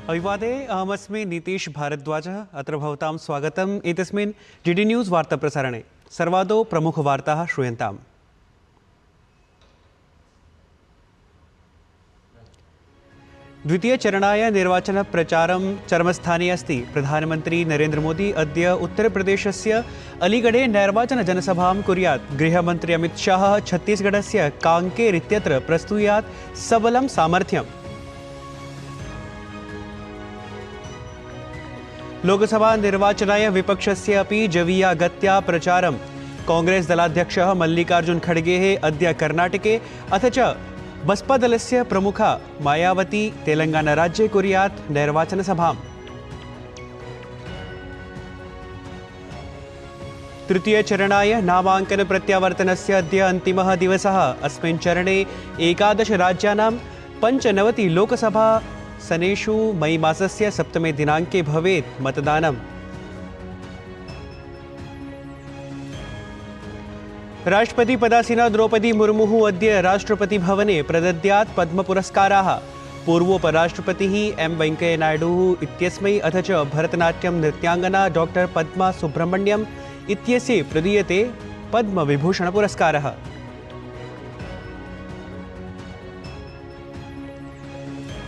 अभिवादे अहमस्मि नीतीश भारद्वाजः। अत्र भवतां स्वागतम् एतस्मिन् डीडी न्यूज़ वार्ताप्रसारणे। सर्वादौ प्रमुखवार्ताः श्रूयन्ताम्। द्वितीयचरणाय निर्वाचनप्रचारं चरमस्थाने अस्ति। प्रधानमन्त्री नरेन्द्र मोदी अद्य उत्तरप्रदेशस्य अलीगढे निर्वाचनजनसभां कुर्यात्। गृहमन्त्री अमित शाह छत्तीसगढस्य कांकेर इत्यत्र प्रस्तुयात् सबलं सामर्थ्यम्। लोकसभा निर्वाचनाय विपक्षस्य अपि जवीया गत्या प्रचारम्। कांग्रेस दलाध्यक्षः मल्लिकार्जुन खड़गेः अद्य कर्णाटके अथ च बसपा दलस्य प्रमुखा मायावती तेलंगानाराज्ये कुर्यात् निर्वाचनसभाम्। तृतीयचरणाय नामाङ्कन प्रत्यावर्तनस्य अद्य अन्तिमः दिवसः। अस्मिन् चरणे 11 राज्यानां 95 लोकसभासनेषु मई मासस्य 7 दिनाङ्के भवेत् मतदानम्। राष्ट्रपतिपदासीना द्रौपदी मुर्मुः अद्य राष्ट्रपतिभवने प्रदद्यात् पद्मपुरस्काराः। पूर्वोपराष्ट्रपतिः एम वेंकैया नायडुः इत्यस्मै अथ च भरतनाट्यं नृत्यांगना डॉक्टर पद्मा सुब्रह्मण्यम इत्यस्यै प्रदीयते पद्मविभूषणपुरस्कारः।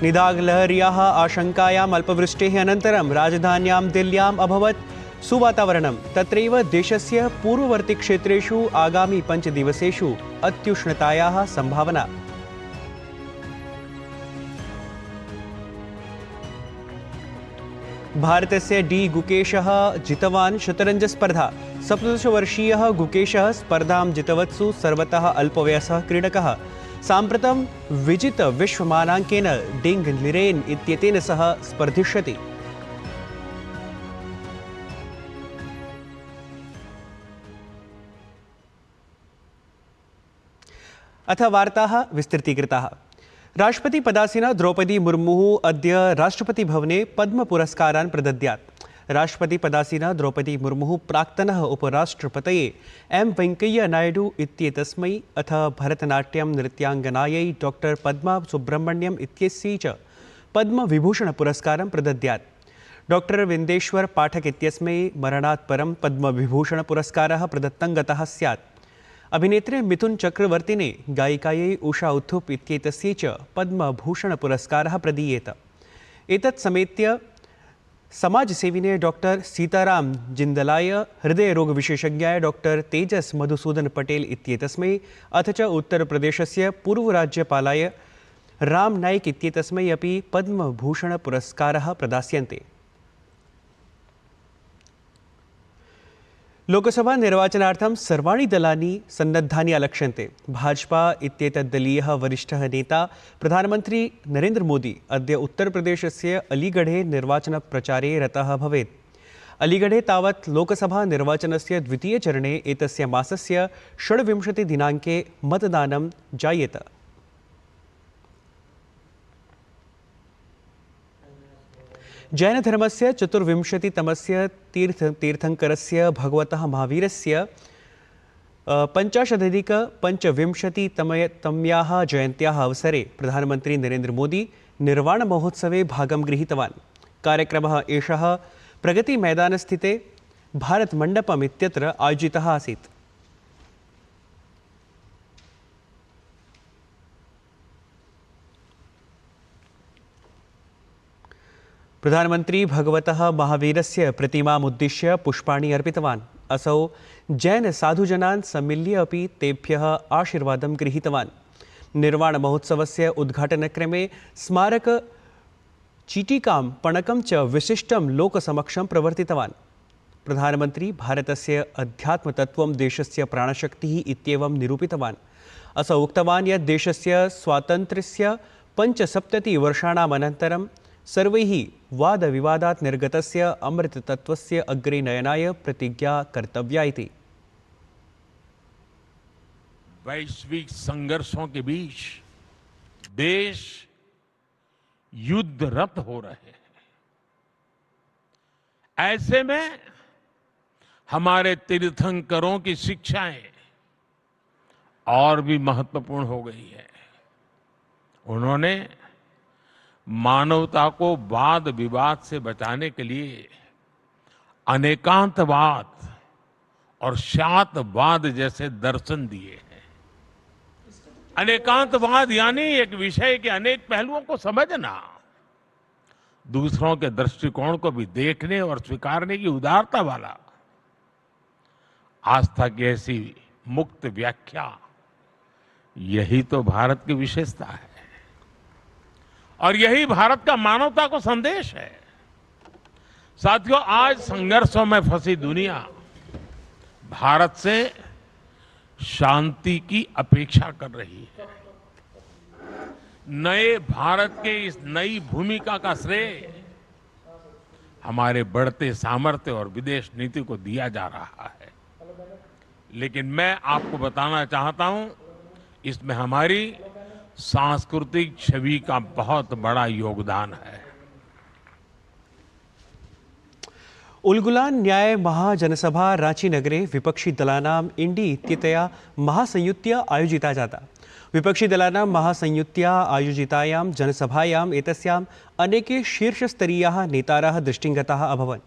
निदाघलहर्याः आशङ्कायाम् अल्पवृष्टेः अनन्तरं राजधान्यां दिल्ल्याम् अभवत् सुवातावरणं। तत्रैव देशस्य पूर्ववर्तीक्षेत्रेषु आगामि 5 दिवसेषु अत्युष्णतायाः सम्भावना। भारतस्य डी गुकेशः जितवान् शतरञ्जस्पर्धा। 17-वर्षीयः गुकेशः स्पर्धां जितवत्सु सर्वतः अल्पवयसः क्रीडकः। साम्प्रतं विजित विश्वमानाङ्केन डिङ्ग लिरेन् इत्येतेन सह स्पर्धिष्यति। अथ वार्ताः विस्तृतीकृताः। राष्ट्रपतिपदासीना द्रौपदी मुर्मुः अद्य राष्ट्रपतिभवने पद्मपुरस्कारान् प्रदद्यात्। राष्ट्रपतिपदासीना द्रौपदी मुर्मुः प्राक्तनः उपराष्ट्रपतये एम वेंकैया नायडू इत्येतस्मै अथ भरतनाट्यं नृत्यांगनायै डॉक्टर पद्मा सुब्रह्मण्यम इत्यस्यै च पद्मविभूषणपुरस्कारं प्रदद्यात्। डॉक्टर विन्देश्वर पाठक इत्यस्मै मरणात् परं पद्मविभूषणपुरस्कारः प्रदत्तं गतः स्यात्। अभिनेत्रे मिथुन चक्रवर्तिने गायिकायै उषा उत्थुप इत्येतस्यै च पद्मभूषणपुरस्कारः प्रदीयेत। एतत् समेत्य समाजसेविने डॉक्टर सीताराम जिन्दलाय, हृदयरोगविशेषज्ञाय डॉक्टर तेजस मधुसूदन पटेल इत्येतस्मै अथ च उत्तरप्रदेशस्य पूर्वराज्यपालाय राम नाईक इत्येतस्मै अपि पद्मभूषणपुरस्कारः प्रदास्यन्ते। लोकसभा निर्वाचनार्थं सर्वाणि दलानि सन्नद्धानि अलक्ष्यन्ते। भाजपा इत्येतद्दलीयः वरिष्ठः नेता प्रधानमन्त्री नरेन्द्र मोदी अद्य उत्तरप्रदेशस्य अलीगढे निर्वाचनप्रचारे रतः भवेत्। अलीगढे तावत् लोकसभा निर्वाचनस्य द्वितीयचरणे एतस्य मासस्य 26 दिनाङ्के मतदानं जायेत। जैनधर्मस्य 24तमस्य तीर्थङ्करस्य भगवतः महावीरस्य 50-पंचविंशतितम्याः जयन्त्याः अवसरे प्रधानमन्त्री नरेन्द्र मोदी निर्वाणमहोत्सवे भागं गृहीतवान्। कार्यक्रमः एषः प्रगतिमैदानस्थिते भारतमण्डपम् इत्यत्र आयोजितः आसीत्। प्रधानमन्त्री भगवतः महावीरस्य प्रतिमाम् उद्दिश्य पुष्पाणि अर्पितवान्। असौ जैन साधुजनान् सम्मिल्य अपि तेभ्यः आशीर्वादं गृहीतवान्। निर्वाणमहोत्सवस्य उद्घाटनक्रमे स्मारक चीटिकां पणकं च विशिष्टं लोकसमक्षं प्रवर्तितवान्। प्रधानमन्त्री भारतस्य अध्यात्मतत्त्वं देशस्य प्राणशक्तिः इत्येवं निरूपितवान्। असौ उक्तवान् यत् देशस्य स्वातन्त्र्यस्य 75 वर्षाणाम् अनन्तरं सर्वैः वादविवादात् निर्गतस्य अमृततत्त्वस्य अग्रे नयनाय प्रतिज्ञा कर्तव्या इति। वैश्विक संघर्षों के बीच देश युद्धरत हो रहे हैं। ऐसे में हमारे तीर्थंकरों की शिक्षाएं और भी महत्वपूर्ण हो गई है। उन्होंने मानवता को वाद विवाद से बचाने के लिए अनेकांतवाद और शातवाद जैसे दर्शन दिए हैं। अनेकांतवाद यानी एक विषय के अनेक पहलुओं को समझना, दूसरों के दृष्टिकोण को भी देखने और स्वीकारने की उदारता वाला। आस्था की ऐसी मुक्त व्याख्या, यही तो भारत की विशेषता है और यही भारत का मानवता को संदेश है। साथियों, आज संघर्षों में फंसी दुनिया भारत से शांति की अपेक्षा कर रही है। नए भारत के इस नई भूमिका का श्रेय हमारे बढ़ते सामर्थ्य और विदेश नीति को दिया जा रहा है, लेकिन मैं आपको बताना चाहता हूं, इसमें हमारी सांस्कृतिक छवि का बहुत बड़ा योगदान है। उल्गुलान न्याय महाजनसभा रांची नगरे विपक्षी दलानां इंडी इत्यतया महासंयुत्य आयोजिता जाता। विपक्षी दलानां महासंयुत्या आयोजितायां जनसभायाम् एतस्याम् अनेके शीर्षस्तरीयाः नेतारः दृष्टिङ्गताः अभवन्।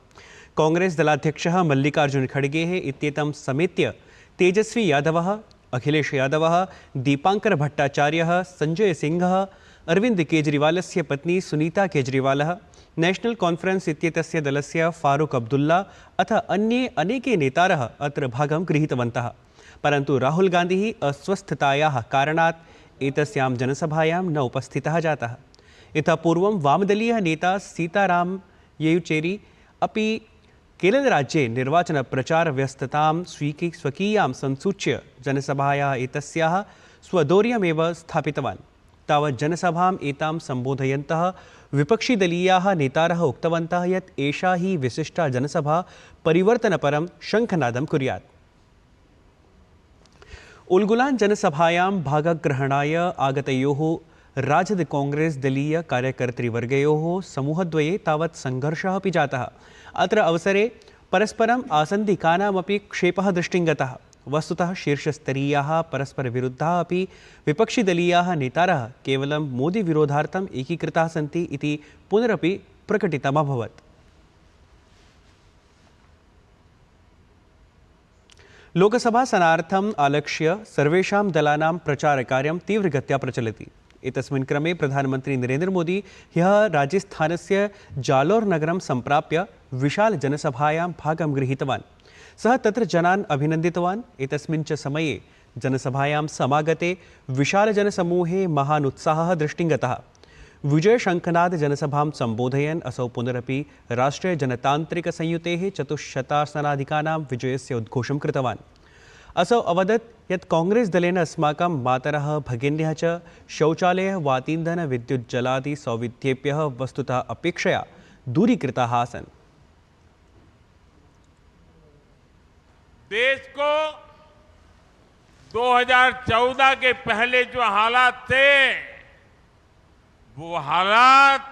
कांग्रेस दलाध्यक्षः मल्लिकार्जुन खड़गे इत्येतं समेत्य तेजस्वी यादवः, अखिलेश यादवः, दीपांकर भट्टाचार्यः, संजय सिंहः, अरविंद केजरीवालस्य पत्नी सुनीता केजरीवालः, नेशनल कॉन्फ्रेंस इत्येतस्य दलस्य फारूक अब्दुल्ला अथ अन्ये अनेके नेतारः अत्र भागं गृहीतवन्तः। परन्तु राहुल गान्धी अस्वस्थतायाः कारणात् एतस्यां जनसभायां न उपस्थितः जातः। इतः पूर्वं वामदलीयः नेता सीताराम येचुरी अपि केरलराज्ये निर्वाचनप्रचारव्यस्ततां स्वकीयां संसूच्य जनसभायाः एतस्याः स्वदौर्यमेव स्थापितवान्। तावत् जनसभाम् एतां सम्बोधयन्तः विपक्षीदलीयाः नेतारः उक्तवन्तः यत् एषा हि विशिष्टा जनसभा परिवर्तनपरं शङ्खनादं कुर्यात्। उल्गुलान जनसभायां भागग्रहणाय आगतयोः राजद कांग्रेस दलीय कार्यकर्तृवर्गयोः समूहद्वये तावत् संघर्षः अपि जातः। अत्र अवसरे परस्परम् आसन्दिकानामपि क्षेपः दृष्टिङ्गतः। वस्तुतः शीर्षस्तरीयाः परस्परविरुद्धाः अपि विपक्षीदलीयाः नेतारः केवलं मोदीविरोधार्थम् एकीकृताः सन्ति इति पुनरपि प्रकटितमभवत्। लोकसभासनार्थम् आलक्ष्य सर्वेषां दलानां प्रचारकार्यं तीव्रगत्या प्रचलति। एतस्मिन् क्रमे प्रधानमन्त्री नरेन्द्र मोदी ह्यः राजस्थानस्य जालोर नगरं सम्प्राप्य विशालजनसभायां भागं गृहीतवान्। सः तत्र जनान् अभिनन्दितवान्। एतस्मिन् च समये जनसभायां समागते विशालजनसमूहे महान् उत्साहः दृष्टिङ्गतः। विजयशङ्खनाद जनसभां सम्बोधयन् असौ पुनरपि राष्ट्रियजनतान्त्रिकसंयुतेः चतुश्शतासनाधिकानां विजयस्य उद्घोषं कृतवान्। असौ अवदत् यत् कांग्रेस दलेन अस्माकं मातरः भगिन्यः च शौचालयः वातीन्धन विद्युत् जलादि सौविध्येभ्यः वस्तुतः अपेक्षया दूरीकृताः आसन्। देश को 2014 के पहले जो हालात थे, वो हालात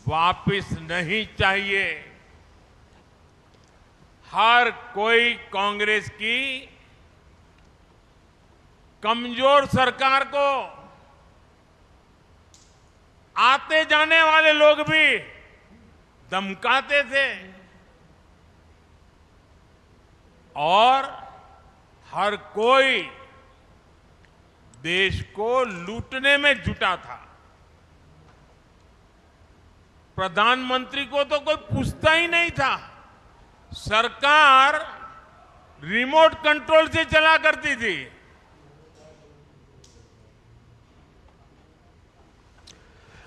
वापस नहीं चाहिए। हर कोई कांग्रेस की कमजोर सरकार को, आते जाने वाले लोग भी धमकाते थे और हर कोई देश को लूटने में जुटा था। प्रधानमंत्री को तो कोई पूछता ही नहीं था। सरकार रिमोट कंट्रोल से चला करती थी।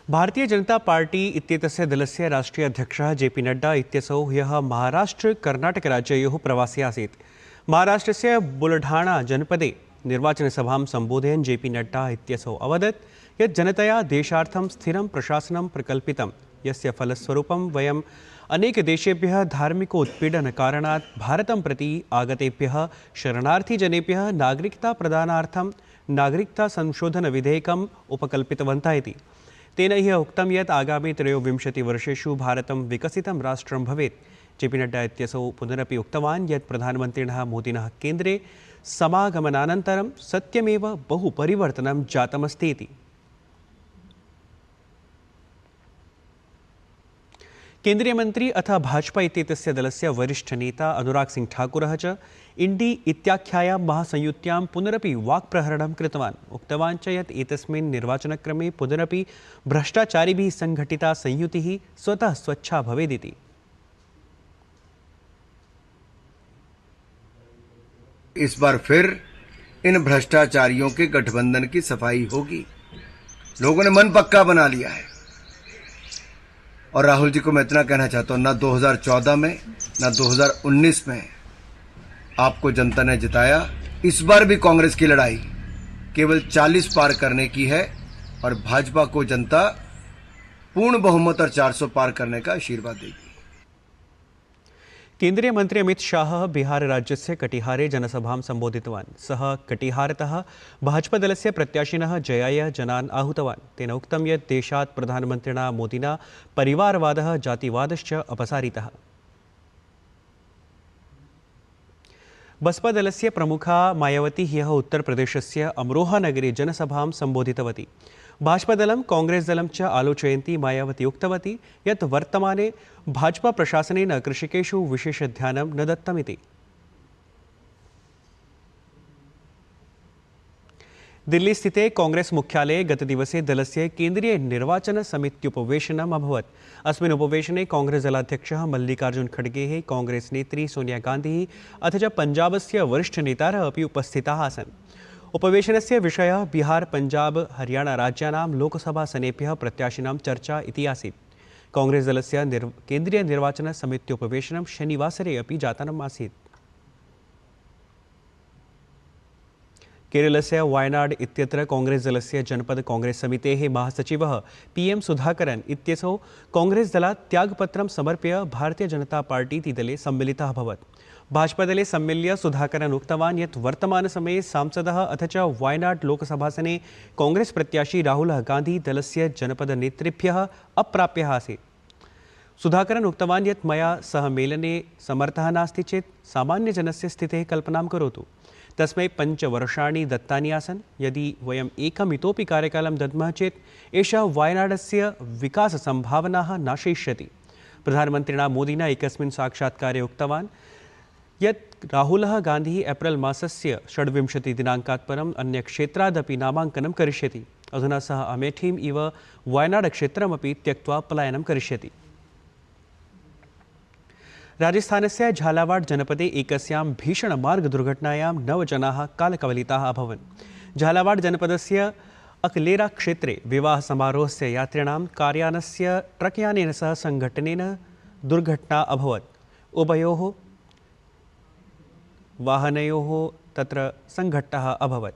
भारतीय जनता पार्टी इत्येतस्य दलस्य राष्ट्रीय अध्यक्षः जेपी नड्डा इत्यसौ ह्यः महाराष्ट्र कर्नाटकराज्ययोः प्रवासे आसीत्। महाराष्ट्रस्य बुलढाणा जनपदे निर्वाचनसभां सम्बोधयन् जेपी नड्डा इत्यसौ अवदत् यत् जनतया देशार्थं स्थिरं प्रशासनं प्रकल्पितं, यस्य फलस्वरूपं वयम् अनेकदेशेभ्यः धार्मिकोत्पीडनकारणात् भारतं प्रति आगतेभ्यः शरणार्थीजनेभ्यः नागरिकताप्रदानार्थं नागरिकतासंशोधनविधेयकम् उपकल्पितवन्तः इति। तेन ह्यः उक्तं यत् आगामि 23 वर्षेषु भारतं विकसितं राष्ट्रं भवेत्। जेपी नड्डा इत्यसौ पुनरपि उक्तवान् यत् प्रधानमन्त्रिणः मोदिनः केन्द्रे समागमनानन्तरं सत्यमेव बहु परिवर्तनं जातमस्ति इति। केन्द्रीयमन्त्री अथ भाजपा इत्येतस्य दलस्य वरिष्ठनेता अनुराग सिंह ठाकुरः च इण्डी इत्याख्यायां महासंयुत्यां पुनरपि वाक्प्रहरणं कृतवान्। उक्तवान् च यत् एतस्मिन् निर्वाचनक्रमे पुनरपि भ्रष्टाचारिभिः सङ्घटिता संयुतिः स्वतः स्वच्छा भवेदिति। इस बार फिर इन भ्रष्टाचारियों के गठबंधन की सफाई होगी। लोगों ने मन पक्का बना लिया है। और राहुल जी को मैं इतना कहना चाहता हूं, ना 2014 में ना 2019 में आपको जनता ने जिताया। इस बार भी कांग्रेस की लड़ाई केवल 40 पार करने की है और भाजपा को जनता पूर्ण बहुमत और 400 पार करने का आशीर्वाद देगी। केन्द्रीय मन्त्री अमित शाह बिहार राज्यस्य कटिहारे जनसभां सम्बोधितवान्। सः कटिहारतः भाजपादलस्य प्रत्याशिनः जयाय जनान् आहूतवान्। तेन उक्तं यत् देशात् प्रधानमन्त्रिणा मोदिना परिवारवादः जातिवादश्च अपसारितः। बसपादलस्य प्रमुखा मायावती ह्यः उत्तरप्रदेशस्य अमरोहानगरे जनसभां सम्बोधितवती। भाजपादलं कांग्रेसदलं च आलोचयन्ती मायावती उक्तवती यत् वर्तमाने भाजपा प्रशासनेन कृषकेषु विशेषध्यानं न दत्तमिति। दिल्लीस्थिते कांग्रेस मुख्यालये गतदिवसे दलस्य केन्द्रीय निर्वाचनसमित्युपवेशनम् अभवत्। अस्मिन् उपवेशने कांग्रेसदलाध्यक्षः मल्लिकार्जुन खड़गेः, कांग्रेसनेत्री सोनिया गान्धिः अथ च पञ्जाबस्य वरिष्ठनेतारः अपि उपस्थिताः आसन्। उपवेशनस्य विषयः बिहार, पञ्जाब, हरियाणा राज्यानां लोकसभासनेभ्यः प्रत्याशिनां चर्चा इति आसीत्। कांग्रेसदलस्य केन्द्रीय निर्वाचनसमित्युपवेशनं शनिवासरे अपि जातम् आसीत्। केरलस्य वायनाड इत्यत्र कांग्रेसदलस्य जनपद कांग्रेस समितेः महासचिवः PM सुधाकरन् इत्यसौ कांग्रेसदलात् त्यागपत्रं समर्प्य भारतीय जनता पार्टी इति दले सम्मिलितः अभवत्। भाजपादले सम्मिल्य सुधाकरन् उक्तवान् यत् वर्तमानसमये सांसदः अथ च वायनाड लोकसभासने कांग्रेस प्रत्याशी राहुलः गान्धी दलस्य जनपदनेतृभ्यः अप्राप्यः आसीत्। सुधाकरन् उक्तवान् यत् मया सह मेलने समर्थः नास्ति चेत् सामान्यजनस्य स्थितेः कल्पनां करोतु। तस्मै 5 वर्षाणि दत्तानि आसन्। यदि वयम् एकम् इतोपि कार्यकालं दद्मः चेत् एषः वायनाडस्य विकाससम्भावनाः नाशयिष्यति। प्रधानमन्त्रिणा मोदिना एकस्मिन् साक्षात्कारे उक्तवान् यत् राहुलः गान्धिः एप्रिल् मासस्य 26 दिनाङ्कात् परम् अन्यक्षेत्रादपि नामाङ्कनं करिष्यति। अधुना सः अमेठीम् इव वायनाड क्षेत्रमपि त्यक्त्वा पलायनं करिष्यति। राजस्थानस्य झालावाड़ जनपदे एकस्यां भीषणमार्गदुर्घटनायां 9 जनाः कालकवलिताः अभवन्। झालावाड़ जनपदस्य अकलेरा क्षेत्रे विवाहसमारोहस्य यात्रिणां कार्यानस्य ट्रक्यानेन सह सङ्घटनेन दुर्घटना अभवत्। उभयोः वाहनयोः तत्र सङ्घट्टः अभवत्।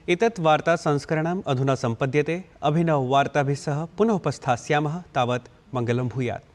एतत् वार्ता संस्करणम् अधुना सम्पद्यते। अभिनववार्ताभिः सह पुनः उपस्थास्यामः। तावत् मङ्गलं भूयात्।